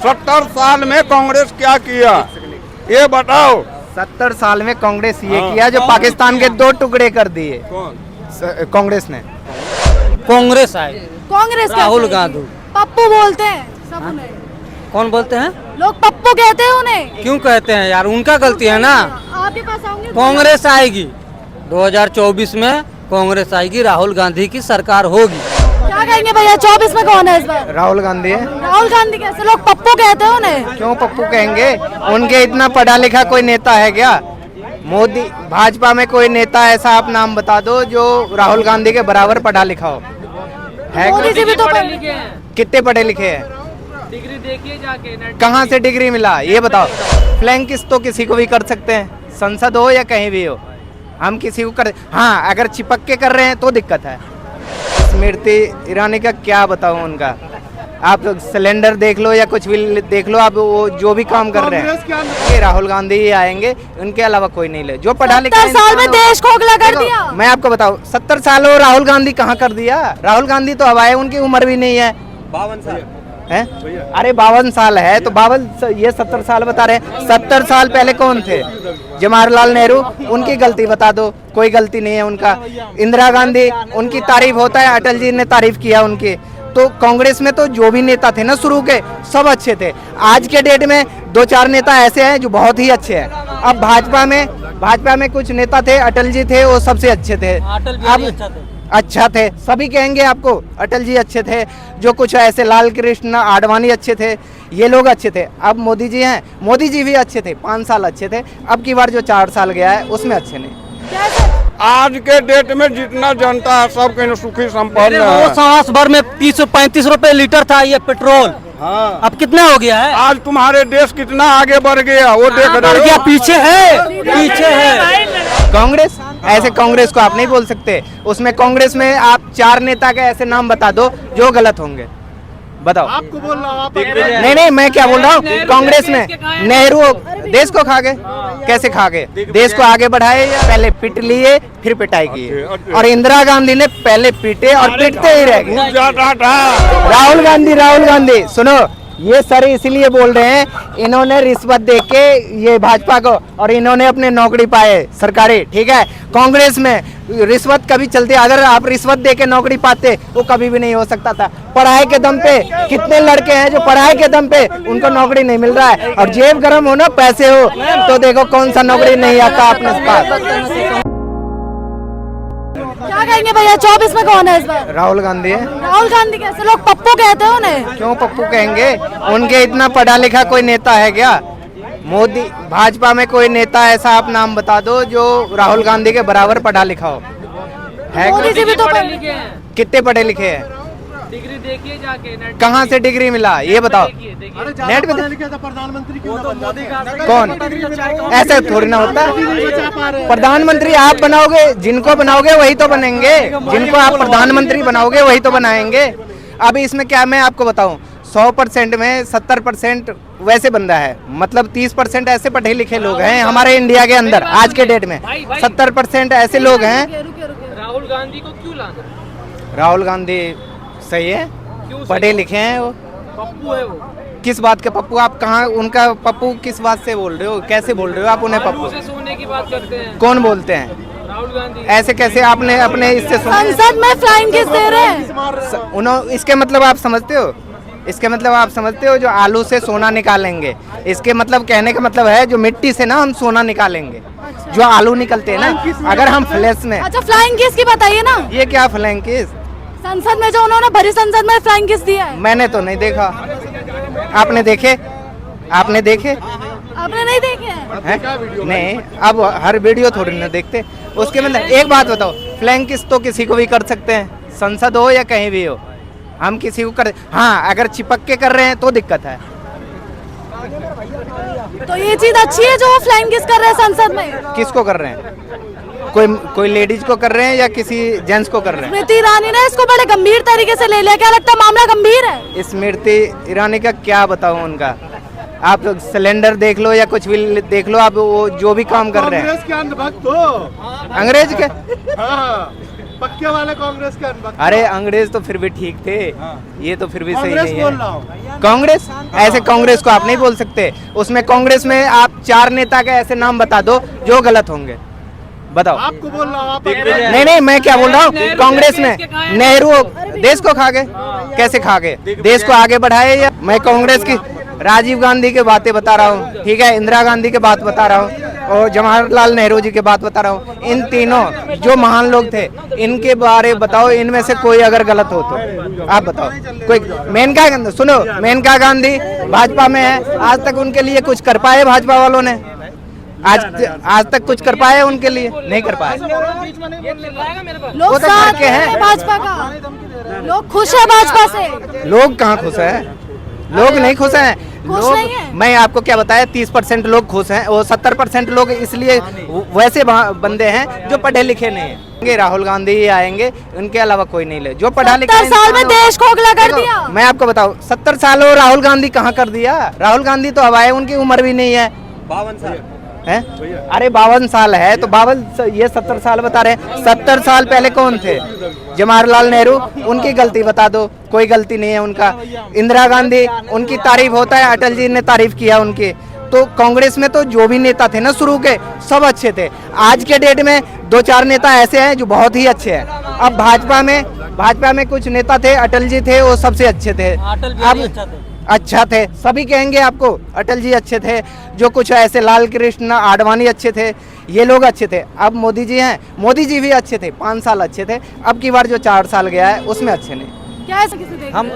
70 साल में कांग्रेस क्या किया ये बताओ। 70 साल में कांग्रेस ये किया जो पाकिस्तान के 2 टुकड़े कर दिए। कांग्रेस ने। कांग्रेस आए, कांग्रेस राहुल गांधी। पप्पू बोलते हैं सब उन्हें। कौन बोलते हैं? लोग पप्पू कहते हैं उन्हें। क्यों कहते हैं यार, उनका गलती है ना। आपके पास आऊंगे। कांग्रेस आएगी 2024 में, कांग्रेस आएगी, राहुल गांधी की सरकार होगी। क्या कहेंगे भैया 24 में कौन है इस बार? राहुल गांधी है। राहुल गांधी कैसे? लोग पप्पू कहते हैं उन्हें। क्यों पप्पू कहेंगे? उनके इतना पढ़ा लिखा कोई नेता है क्या? मोदी भाजपा में कोई नेता ऐसा आप नाम बता दो जो राहुल गांधी के बराबर पढ़ा लिखा हो। है मोदी जी भी तो कितने पढ़े लिखे हैं? डिग्री देखिए जाके। कहाँ से डिग्री मिला ये बताओ। फ्लैंकिस तो किसी को भी कर सकते हैं, संसद हो या कहीं भी हो। हम किसी को कर, हाँ अगर चिपक के कर रहे हैं तो दिक्कत है। स्मृति ईरानी का क्या बताऊं उनका। आप सिलेंडर देख लो या कुछ भी देख लो, आप वो जो भी काम कर रहे हैं ये राहुल गांधी ही आएंगे, उनके अलावा कोई नहीं ले जो पढ़ा लिखा। 70 साल में देश खोखला कर दिया। मैं आपको बताऊं 70 साल हो, राहुल गांधी कहाँ कर दिया? राहुल गांधी तो अब आए, उनकी उम्र भी नहीं है। 52 साल है? अरे 52 साल है तो 52, ये 70 साल बता रहे हैं। 70 साल पहले कौन थे? जवाहरलाल नेहरू, उनकी गलती बता दो। कोई गलती नहीं है उनका। इंदिरा गांधी, उनकी तारीफ होता है, अटल जी ने तारीफ किया उनकी। तो कांग्रेस में तो जो भी नेता थे ना शुरू के, सब अच्छे थे। आज के डेट में 2-4 नेता ऐसे हैं जो बहुत ही अच्छे हैं। अब भाजपा में कुछ नेता थे, अटल जी थे, वो सबसे अच्छे थे। अब अच्छा थे, सभी कहेंगे आपको अटल जी अच्छे थे। जो कुछ ऐसे लाल कृष्ण आडवाणी अच्छे थे, ये लोग अच्छे थे। अब मोदी जी हैं, मोदी जी भी अच्छे थे, 5 साल अच्छे थे। अब की बार जो 4 साल गया है उसमें अच्छे नहीं। आज के डेट में जितना जनता है सब कहीं सुखी संपन्न वो है। सांस भर में 30-35 रुपए लीटर था ये पेट्रोल। हाँ। अब कितना हो गया है? आज तुम्हारे देश कितना आगे बढ़ गया वो देख बढ़ रहे गया, हो। पीछे है। कांग्रेस, ऐसे कांग्रेस को आप नहीं बोल सकते। उसमें कांग्रेस में आप 4 नेता के ऐसे नाम बता दो जो गलत होंगे, बताओ। आपको बोल रहा हूँ नहीं, मैं क्या बोल रहा हूँ। कांग्रेस में नेहरू देश को खा गए, कैसे खा गए? देश को आगे बढ़ाए, पहले पिट लिए फिर पिटाई की। और इंदिरा गांधी ने पहले पीटे और पिटते ही रह गए। राहुल गांधी सुनो, ये सर इसलिए बोल रहे हैं, इन्होंने रिश्वत देके ये भाजपा को, और इन्होंने अपने नौकरी पाए सरकारी, ठीक है। कांग्रेस में रिश्वत कभी चलती, अगर आप रिश्वत देके नौकरी पाते वो कभी भी नहीं हो सकता था। पढ़ाई के दम पे कितने लड़के हैं जो पढ़ाई के दम पे उनको नौकरी नहीं मिल रहा है। और जेब गर्म हो ना, पैसे हो तो देखो कौन सा नौकरी नहीं आता अपने पास। क्या कहेंगे भैया 24 में कौन है इस बार? राहुल गांधी है। राहुल गांधी कैसे? लोग पप्पू कहते हैं उन्हें। क्यों पप्पू कहेंगे? उनके इतना पढ़ा लिखा कोई नेता है क्या? मोदी भाजपा में कोई नेता ऐसा आप नाम बता दो जो राहुल गांधी के बराबर पढ़ा लिखा हो। है? मोदी जी भी तो कितने पढ़े लिखे हैं? डिग्री देखिए जाके। कहाँ से डिग्री मिला ये बताओ। नेट पे प्रधानमंत्री कौन? ऐसे थोड़ी ना होता। प्रधानमंत्री आप बनाओगे, जिनको बनाओगे वही तो बनेंगे। जिनको आप प्रधानमंत्री बनाओगे वही तो बनाएंगे। अभी इसमें क्या मैं आपको बताऊं, 100% में 70% वैसे बंदा है, मतलब 30% ऐसे पढ़े लिखे लोग हैं हमारे इंडिया के अंदर। आज के डेट में 70% ऐसे लोग हैं। राहुल गांधी को क्यों लाना? राहुल गांधी सही है, पढ़े लिखे हैं, वो पप्पू है वो। किस बात के पप्पू? आप कहाँ उनका पप्पू किस बात से बोल रहे हो? कैसे बोल रहे हो आप उन्हें पप्पू? सोने की बात करते हैं। कौन बोलते हैं? राहुल गांधी। ऐसे कैसे आपने अपने इससे संसद में फ्लाइंग किस दे रहे हैं? इसके मतलब आप समझते हो? इसके मतलब आप समझते हो जो आलू से सोना निकालेंगे, इसके मतलब कहने का मतलब है जो मिट्टी से ना हम सोना निकालेंगे। जो आलू निकलते हैं ना, अगर हम फ्लैश में। अच्छा फ्लाइंग किस की बताइए ना। ये क्या फ्लाइंग किस? संसद में जो उन्होंने भरी संसद में फ्लाइंग किस दिया है? मैंने तो नहीं देखा। आपने देखे? आपने देखे? आपने नहीं देखे हैं? नहीं, अब हर वीडियो थोड़ी ना देखते। उसके मतलब एक बात बताओ, फ्लाइंग किस तो किसी को भी कर सकते हैं, संसद हो या कहीं भी हो। हम किसी को कर, हाँ अगर चिपक के कर रहे हैं तो दिक्कत है। तो ये चीज अच्छी है जो वो फ्लाइंग किस कर रहे हैं संसद में? किसको कर रहे हैं? कोई लेडीज को कर रहे हैं या किसी जेंट्स को कर रहे हैं? स्मृति ईरानी ने इसको बड़े गंभीर तरीके से ले लिया। क्या लगता है मामला गंभीर है? स्मृति ईरानी का क्या बताऊं उनका। आप सिलेंडर देख लो या कुछ भी देख लो, आप वो जो भी काम कर रहे हैं। कांग्रेस के अंधभक्त हो। अंग्रेज के? हाँ, पक्के वाले कांग्रेस के अनपक्के। अरे अंग्रेज तो फिर भी ठीक थे, ये तो फिर भी सही कांग्रेस नहीं बोल है। रहा हूँ। कांग्रेस, ऐसे कांग्रेस को आप नहीं बोल सकते। उसमें कांग्रेस में आप 4 नेता के ऐसे नाम बता दो जो गलत होंगे, बताओ। आपको बोल रहा हूँ, आप नहीं नहीं, मैं क्या बोल रहा हूँ, कांग्रेस में नेहरू देश को खा गए, कैसे खा गए, देश को आगे बढ़ाए। या मैं कांग्रेस की राजीव गांधी की बातें बता रहा हूँ, ठीक है, इंदिरा गांधी की बात बता रहा हूँ और जवाहरलाल नेहरू जी की बात बता रहा हूँ। इन तीनों जो महान लोग थे, इनके बारे बताओ, इनमें से कोई अगर गलत हो तो आप बताओ। कोई मेनका गांधी, सुनो, मेनका गांधी भाजपा में है, आज तक उनके लिए कुछ कर पाए भाजपा वालों ने? आज तक कुछ कर पाए उनके लिए? नहीं कर पाए। लोग वो तो साथ करके हैं। हैं भाजपा का, लोग खुश है भाजपा से। लोग कहाँ खुश है? लोग नहीं खुश हैं। खुश लोग, नहीं है? मैं आपको क्या बताया, 30% लोग खुश हैं, वो 70% लोग इसलिए वैसे बंदे हैं जो पढ़े लिखे नहीं हैं। राहुल गांधी ही आएंगे, उनके अलावा कोई नहीं ले। जो पढ़ा लिखा 70 साल में इंसान हो- देश खोखला कर देखो, दिया। मैं आपको बताऊं, 70 साल हो, राहुल गांधी कहाँ कर दिया? राहुल गांधी तो अब आए, उनकी उम्र भी नहीं है। 52 साल है। अरे 52 साल है तो 52, ये 70 साल बता रहे हैं। 70 साल पहले कौन थे? जवाहरलाल नेहरू, उनकी गलती बता दो, कोई गलती नहीं है उनका। इंदिरा गांधी, उनकी तारीफ होता है, अटल जी ने तारीफ किया उनकी। तो कांग्रेस में तो जो भी नेता थे ना शुरू के, सब अच्छे थे। आज के डेट में 2-4 नेता ऐसे हैं जो बहुत ही अच्छे हैं। अब भाजपा में कुछ नेता थे, अटल जी थे, वो सबसे अच्छे थे। अटल अब बिहारी अच्छा थे। अच्छा थे, सभी कहेंगे आपको, अटल जी अच्छे थे। जो कुछ ऐसे लाल कृष्ण आडवाणी अच्छे थे, ये लोग अच्छे थे। अब मोदी जी हैं, मोदी जी भी अच्छे थे, 5 साल अच्छे थे। अब की बार जो 4 साल गया है उसमें अच्छे नहीं। क्या ऐसे किसी देख हम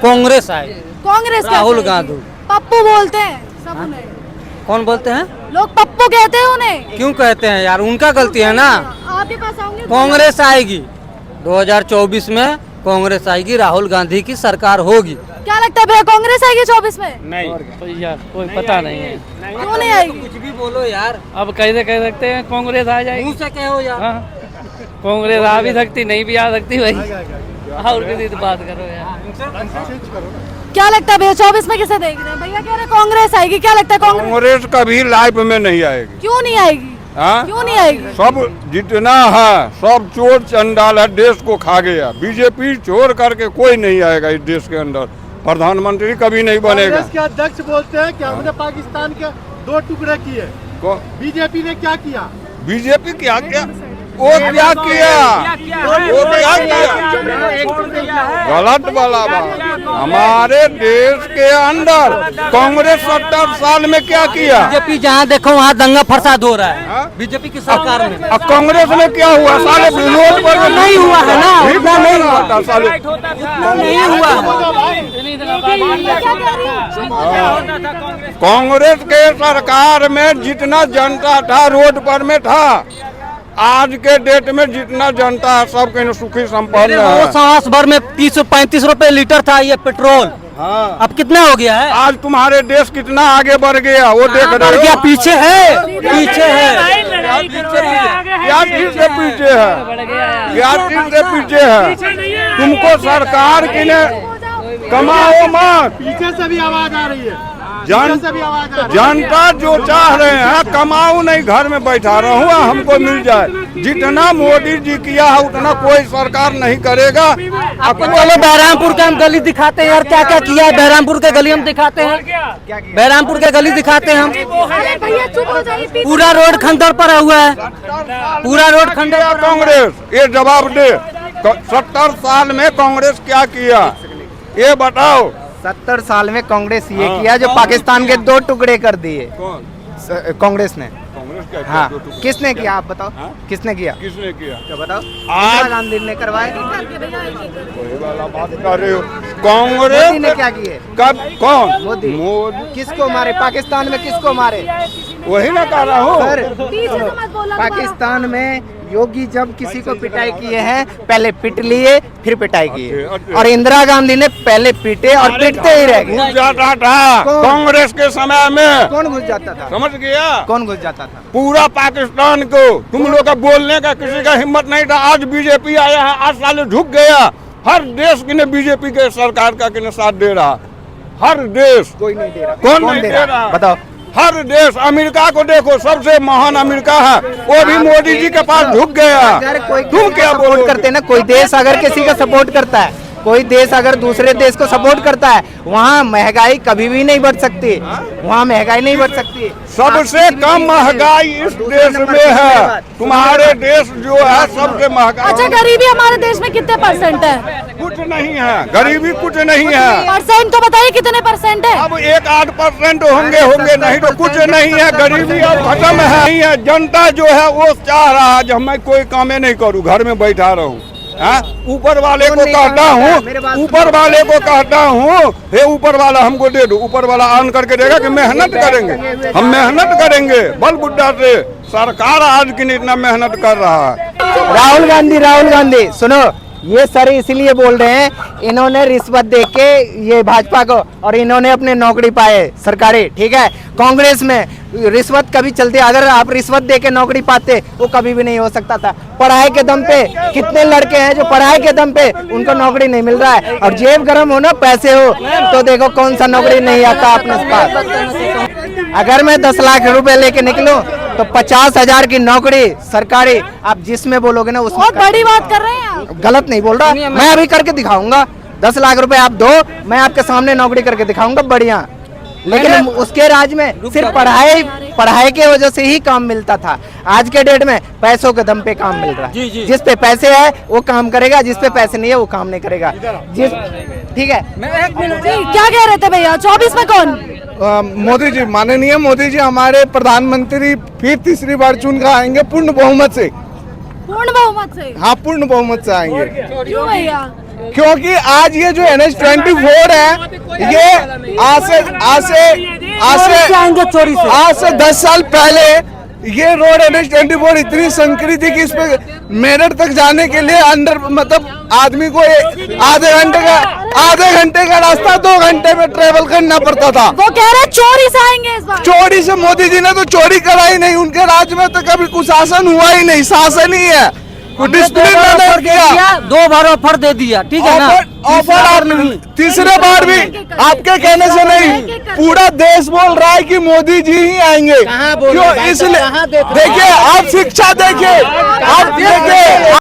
कांग्रेस आए, कांग्रेस कैसे राहुल आएगी? गांधी। पप्पू बोलते हैं सब उन्हें, कौन बोलते हैं? लोग पप्पू कहते हैं उन्हें। क्यों कहते हैं यार, उनका गलती है ना। आपके पास आऊंगे कांग्रेस आएगी 2024 में, कांग्रेस आएगी, राहुल गांधी की सरकार होगी। क्या लगता है भैया, कांग्रेस आएगी 24 में? नहीं यार, कोई पता नहीं है। क्यों नहीं आएगी? कुछ भी बोलो यार, अब कैसे कह सकते हैं कांग्रेस आ जाएगी? मुंह से कहो यार। हाँ, कांग्रेस आ भी सकती, नहीं भी आ सकती भाई। और किसी से बात करो यार। क्या लगता है भैया 24 में किसे देख रहे हैं? भैया कह रहे हैं कांग्रेस आएगी, क्या लगता है कांग्रेस कांग्रेस कभी लाइफ में नहीं आएगी। क्यों नहीं आएगी? हाँ? क्यों नहीं आएगी? सब जितना है सब चोर चंडाल है, देश को खा गया। बीजेपी छोड़ करके कोई नहीं आएगा इस देश के अंदर, प्रधानमंत्री कभी नहीं बनेगा। कांग्रेस के अध्यक्ष बोलते हैं कि हमने पाकिस्तान के 2 टुकड़े किए। बीजेपी ने क्या किया? बीजेपी क्या किया? वो क्या किया? वो क्या किया? गलत वाला बात। हमारे देश के अंदर कांग्रेस 70 साल में क्या किया? बीजेपी जहाँ देखो वहाँ दंगा फसाद हो रहा हाँ? है बीजेपी की सरकार में। अब कांग्रेस में क्या हुआ? साले विरोध पर नहीं हुआ है ना, उतना नहीं हुआ साले। नहीं हुआ। क्या कह रही है? कांग्रेस के सरकार में जितना जनता था रोड पर में था, आज के डेट में जितना जनता है सब कहीं सुखी संपन्न वो है। सांस भर में 30-35 रुपए लीटर था ये पेट्रोल, हाँ। अब कितना हो गया है? आज तुम्हारे देश कितना आगे बढ़ गया वो देख बढ़ रहे गया, हो। पीछे है, पीछे है। क्या चीज से पीछे है? क्या चीज से पीछे है? तुमको सरकार की ने कमाओ मत। पीछे से भी आवाज आ रही है, पीछे से भी आवाज आ रही है। जनता जो चाह रहे हैं कमाओ नहीं, घर में बैठा रहूँ हमको मिल जाए। जितना मोदी जी किया है उतना कोई सरकार नहीं करेगा। आपको चलो बहरामपुर के हम गली दिखाते हैं यार, क्या क्या किया है बहरामपुर के गली हम दिखाते हैं। बहरामपुर के गली दिखाते हैं हम। अरे भैया चुप हो जाइए, पीछे- पूरा रोड खंडर पड़ा हुआ है, पूरा रोड खंडर क्या कांग्रेस ये जवाब दे। 70 साल में कांग्रेस क्या किया ये बताओ। 70 साल में कांग्रेस ये हाँ। किया जो पाकिस्तान के 2 टुकड़े कर दिए। कौन? कांग्रेस ने। कांग्रेस क्या हाँ, किया? 2 टुकड़े? किसने किया आप बताओ? हाँ? किसने किया? किसने किया? तो बताओ। आज- इंदिरा गांधी ने करवाए। वही वाला बात कर रहे हो। कांग्रेस मोदी ने क्या किए? कब कौन? मोदी। मोदी किसको मारे? पाकिस्तान में किसको मारे? वही ना कह रहा हूँ। सर, पीछे से मत बोलना पाकिस्तान में योगी जब किसी को पिटाई किए हैं, पहले पिट लिए फिर पिटाई किए, अच्छे। और इंदिरा गांधी ने पहले पीटे और पिटते ही रह गए। घुस जाता था कौन? कांग्रेस के समय में। कौन घुस जाता था? समझ गया? कौन घुस जाता था? पूरा पाकिस्तान को तुम लोग का बोलने का किसी का हिम्मत नहीं था। आज बीजेपी आया है, 8 साल झुक गया। हर देश के ने बीजेपी के सरकार का के ने साथ दे रहा। हर देश कोई नहीं दे रहा। कौन नहीं दे रहा? बताओ हर देश, अमेरिका को देखो, सबसे महान अमेरिका है, वो भी मोदी जी के पास झुक गया। अगर कोई तुम क्या सपोर्ट करते हैं ना, कोई देश अगर किसी का सपोर्ट करता है, कोई देश अगर दूसरे देश को सपोर्ट करता है, वहाँ महंगाई कभी भी नहीं बढ़ सकती, वहाँ महंगाई नहीं बढ़ सकती। सबसे कम महंगाई इस देश में है, तुम्हारे देश जो है सबसे महंगा। अच्छा, गरीबी हमारे देश में कितने परसेंट है? कुछ नहीं है, गरीबी कुछ नहीं है। परसेंट तो बताइए कितने परसेंट है? अब 1-8% होंगे, नहीं तो कुछ नहीं है। गरीबी अब खत्म है, नहीं है। जनता जो है वो चाह रहा है मैं कोई काम नहीं करूँ, घर में बैठा रहूँ। ऊपर वाले को कहता हूँ, ऊपर वाले को कहता हूँ, हे ऊपर वाला हमको दे दो। ऊपर वाला ऑन करके देगा कि मेहनत करेंगे, हम मेहनत करेंगे बल बुड्ढा से। सरकार आज की इतना मेहनत कर रहा है। राहुल गांधी सुनो, ये सर इसलिए बोल रहे हैं, इन्होंने रिश्वत दे के ये भाजपा को, और इन्होंने अपने नौकरी पाए सरकारी, ठीक है। कांग्रेस में रिश्वत कभी चलती, अगर आप रिश्वत दे के नौकरी पाते वो कभी भी नहीं हो सकता था। पढ़ाई के दम पे कितने लड़के हैं जो पढ़ाई के दम पे उनको नौकरी नहीं मिल रहा है, और जेब गर्म हो ना, पैसे हो तो देखो कौन सा नौकरी नहीं आता अपने पास। अगर मैं 10 लाख रुपए लेके निकलूं तो 50,000 की नौकरी सरकारी, आप जिसमें बोलोगे ना उसमें। बहुत बड़ी बात कर रहे हैं आप। गलत नहीं बोल रहा, मैं अभी करके दिखाऊंगा। 10 लाख रुपए आप दो, मैं आपके सामने नौकरी करके दिखाऊंगा बढ़िया। लेकिन उसके राज में सिर्फ पढ़ाई के वजह से ही काम मिलता था। आज के डेट में पैसों के दम पे काम मिल रहा है। जिस पे पैसे है वो काम करेगा, जिस पे पैसे नहीं है वो काम नहीं करेगा। ठीक है, क्या कह रहे थे भैया? 24 में कौन? मोदी जी, माननीय मोदी जी हमारे प्रधानमंत्री फिर तीसरी बार चुन कर आएंगे पूर्ण बहुमत से। पूर्ण बहुमत से? हाँ, पूर्ण बहुमत से आएंगे। क्यों भैया? क्योंकि आज ये जो NH-24 है, ये आज से 10 साल पहले ये रोड NH-24 इतनी संकरी थी कि इस पे मेरठ तक जाने के लिए अंदर मतलब आदमी को आधे घंटे का रास्ता 2 घंटे में ट्रेवल करना पड़ता था। वो कह रहे चोरी से आएंगे इस बार। चोरी से मोदी जी ने तो चोरी कराई नहीं, उनके राज्य में तो कभी कुशासन हुआ ही नहीं, शासन ही है, डिसिप्लिन नहीं किया। 2 बार ऑफर दे दिया, ठीक है ना। ऑफर नहीं, तीसरे बार भी आपके कहने से नहीं, पूरा देश बोल रहा है कि मोदी जी ही आएंगे। क्यों? इसलिए देखिए, आप शिक्षा देखिए, आप देखिए।